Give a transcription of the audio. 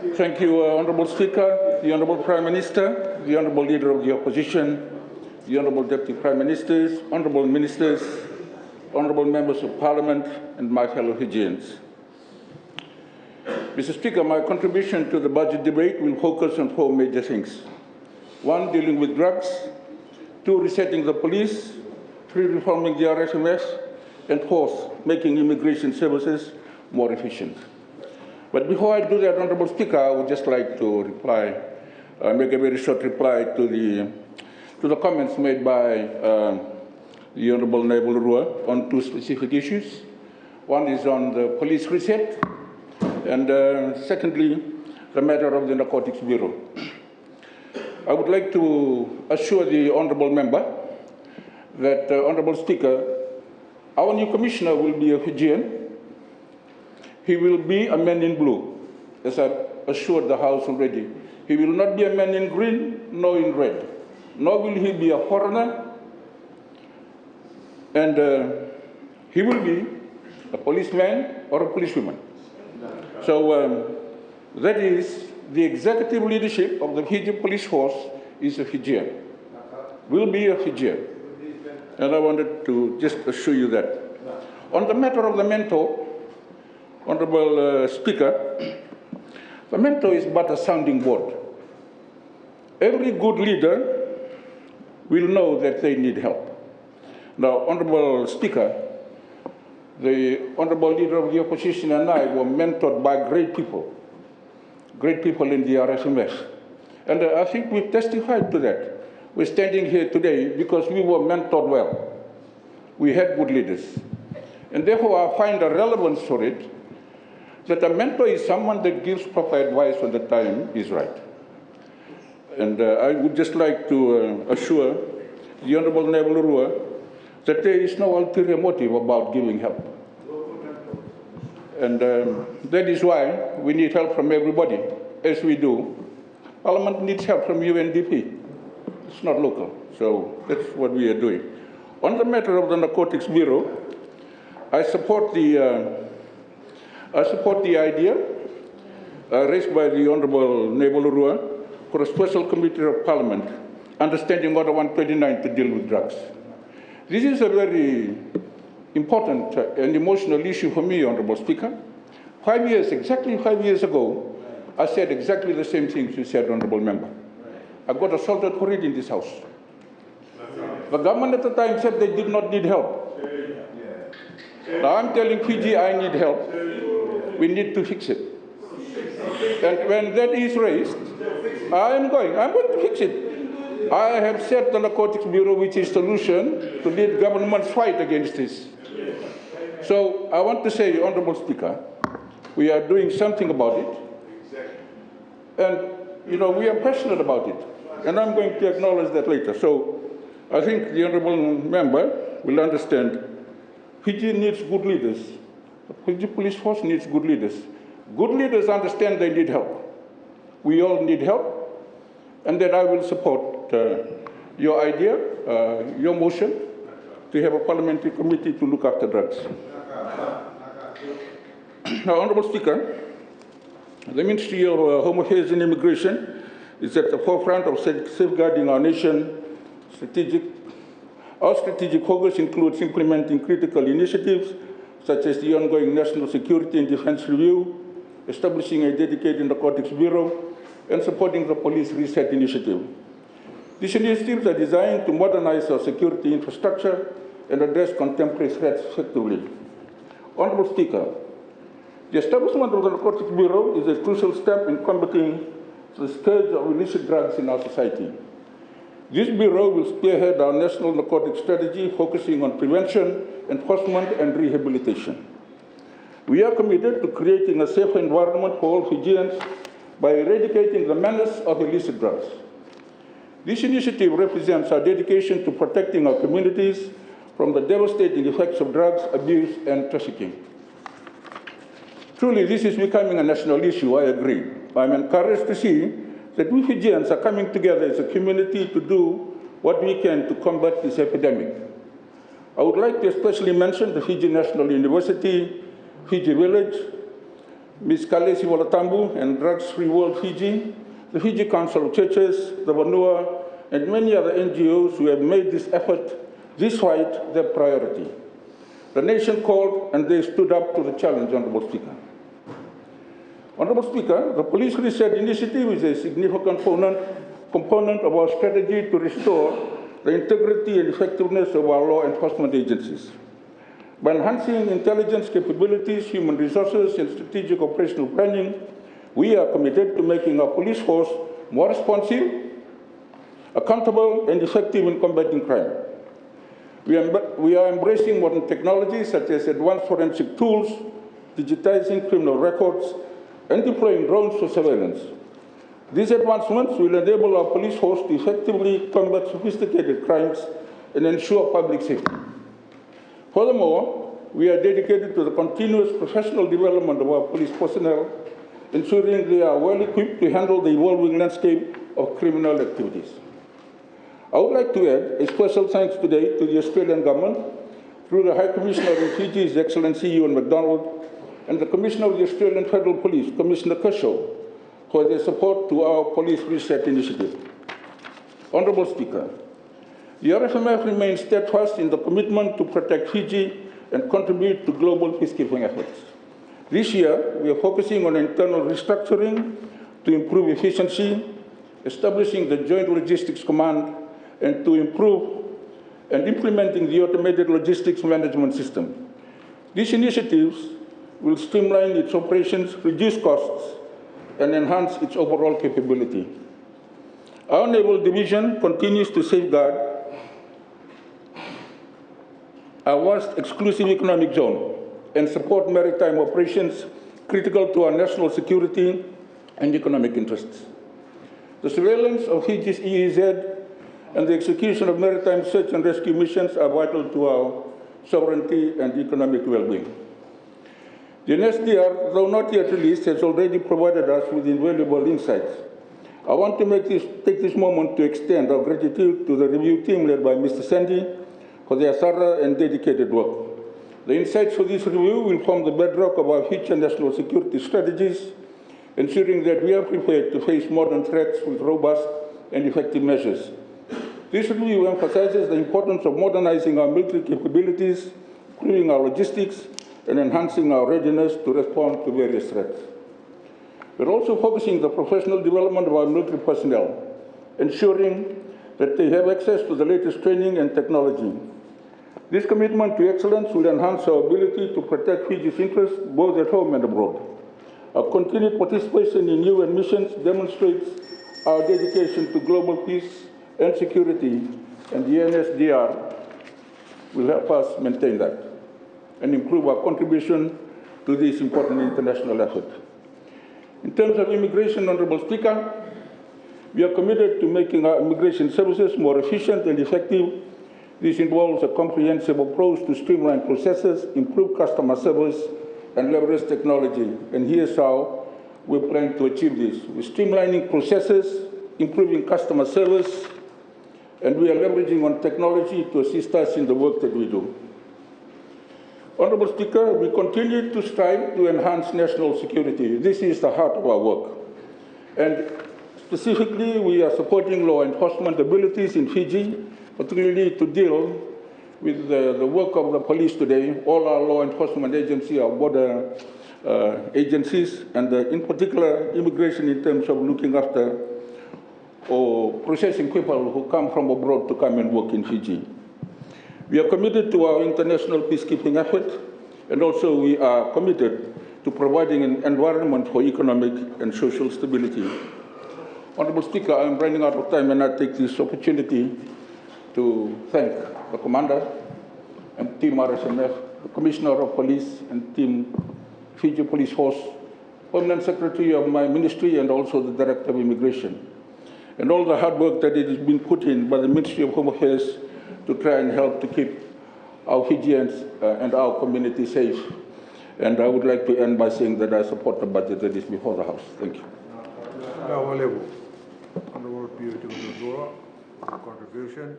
Thank you, Honourable Speaker, the Honourable Prime Minister, the Honourable Leader of the Opposition, the Honourable Deputy Prime Ministers, Honourable Ministers, Honourable Members of Parliament, and my fellow Fijians. Mr. Speaker, my contribution to the budget debate will focus on four major things. One, dealing with drugs. Two, resetting the police. Three, reforming the RSMS. And fourth, making immigration services more efficient. But before I do that, Honourable Speaker, I would just like to make a very short reply to the comments made by the Honourable Tikoduadua on two specific issues. One is on the police reset, and secondly, the matter of the Narcotics Bureau. I would like to assure the Honourable Member that, Honourable Speaker, our new Commissioner will be a Fijian. He will be a man in blue, as I assured the House already. He will not be a man in green, nor in red, nor will he be a foreigner, and he will be a policeman or a policewoman. So that is the executive leadership of the Fijian Police Force is a Fijian, will be a Fijian. And I wanted to just assure you that. On the matter of the mentor, Honourable Speaker, the mentor is but a sounding board. Every good leader will know that they need help. Now, Honourable Speaker, the Honourable Leader of the Opposition and I were mentored by great people in the RSMS. And I think we've testified to that. We're standing here today because we were mentored well. We had good leaders. And therefore, I find a relevance for it that a mentor is someone that gives proper advice when the time is right. And I would just like to assure the Honourable Tikoduadua that there is no ulterior motive about giving help. And that is why we need help from everybody, as we do. Parliament needs help from UNDP. It's not local, so that's what we are doing. On the matter of the Narcotics Bureau, I support the idea raised by the Honourable Tikoduadua for a special committee of Parliament, understanding Order 129 to deal with drugs. This is a very important and emotional issue for me, Honourable Speaker. Exactly 5 years ago, I said exactly the same things you said, Honourable Member. I got assaulted for it in this House. The government at the time said they did not need help. Now I'm telling Fiji I need help. We need to fix it. And when that is raised, I'm going to fix it. I have set the Narcotics Bureau, which is solution to lead government's fight against this. So I want to say, Honourable Speaker, we are doing something about it. And, we are passionate about it. And I'm going to acknowledge that later. So I think the Honourable Member will understand Fiji needs good leaders. The Fiji Police Force needs good leaders. Good leaders understand they need help. We all need help. And that I will support your idea, your motion, to have a parliamentary committee to look after drugs. Now, Honourable Speaker, the Ministry of Home Affairs and Immigration is at the forefront of safeguarding our nation. Our strategic focus includes implementing critical initiatives such as the ongoing National Security and Defence Review, establishing a dedicated Narcotics Bureau, and supporting the Police Reset Initiative. These initiatives are designed to modernize our security infrastructure and address contemporary threats effectively. Honourable Speaker, the establishment of the Narcotics Bureau is a crucial step in combating the scourge of illicit drugs in our society. This Bureau will spearhead our national narcotics strategy, focusing on prevention, enforcement, and rehabilitation. We are committed to creating a safer environment for all Fijians by eradicating the menace of illicit drugs. This initiative represents our dedication to protecting our communities from the devastating effects of drugs, abuse, and trafficking. Truly, this is becoming a national issue, I agree. I'm encouraged to see that we Fijians are coming together as a community to do what we can to combat this epidemic. I would like to especially mention the Fiji National University, Fiji Village, Ms. Kalesi Wolatambu and Drugs Free World Fiji, the Fiji Council of Churches, the Vanua, and many other NGOs who have made this effort, this fight, their priority. The nation called and they stood up to the challenge, Honourable Speaker. Honourable Speaker, the Police Reset Initiative is a significant component of our strategy to restore the integrity and effectiveness of our law enforcement agencies. By enhancing intelligence capabilities, human resources, and strategic operational planning, we are committed to making our police force more responsive, accountable, and effective in combating crime. We are embracing modern technologies such as advanced forensic tools, digitizing criminal records, and deploying drones for surveillance. These advancements will enable our police force to effectively combat sophisticated crimes and ensure public safety. Furthermore, we are dedicated to the continuous professional development of our police personnel, ensuring they are well equipped to handle the evolving landscape of criminal activities. I would like to add a special thanks today to the Australian Government, through the High Commissioner in Fiji, His Excellency Ewan MacDonald, and the Commissioner of the Australian Federal Police, Commissioner Kershaw, for their support to our Police Reset Initiative. Honourable Speaker, the RFMF remains steadfast in the commitment to protect Fiji and contribute to global peacekeeping efforts. This year, we are focusing on internal restructuring to improve efficiency, establishing the Joint Logistics Command, and to improve and implementing the automated logistics management system. These initiatives will streamline its operations, reduce costs, and enhance its overall capability. Our Naval Division continues to safeguard our vast exclusive economic zone and support maritime operations critical to our national security and economic interests. The surveillance of Fiji's EEZ and the execution of maritime search and rescue missions are vital to our sovereignty and economic well-being. The NSDR, though not yet released, has already provided us with invaluable insights. I want to take this moment to extend our gratitude to the review team led by Mr. Sandy for their thorough and dedicated work. The insights for this review will form the bedrock of our future national security strategies, ensuring that we are prepared to face modern threats with robust and effective measures. This review emphasizes the importance of modernizing our military capabilities, improving our logistics, and enhancing our readiness to respond to various threats. We're also focusing the professional development of our military personnel, ensuring that they have access to the latest training and technology. This commitment to excellence will enhance our ability to protect Fiji's interests both at home and abroad. Our continued participation in UN missions demonstrates our dedication to global peace and security, and the NSDR will help us maintain that and improve our contribution to this important international effort. In terms of immigration, Honourable Speaker, we are committed to making our immigration services more efficient and effective. This involves a comprehensive approach to streamline processes, improve customer service, and leverage technology. And here's how we plan to achieve this. We're streamlining processes, improving customer service, and we are leveraging on technology to assist us in the work that we do. Honourable Speaker, we continue to strive to enhance national security. This is the heart of our work. And specifically, we are supporting law enforcement abilities in Fiji, particularly to deal with the work of the police today, all our law enforcement agencies, our border agencies, and in particular, immigration in terms of looking after or processing people who come from abroad to come and work in Fiji. We are committed to our international peacekeeping effort, and also we are committed to providing an environment for economic and social stability. Honourable Speaker, I am running out of time, and I take this opportunity to thank the Commander and Team RSMF, the Commissioner of Police and Team Fiji Police Force, Permanent Secretary of my ministry, and also the Director of Immigration, and all the hard work that it has been put in by the Ministry of Home Affairs to try and help to keep our Fijians and our community safe. And I would like to end by saying that I support the budget that is before the House. Thank you. Honourable Tikoduadua, contribution.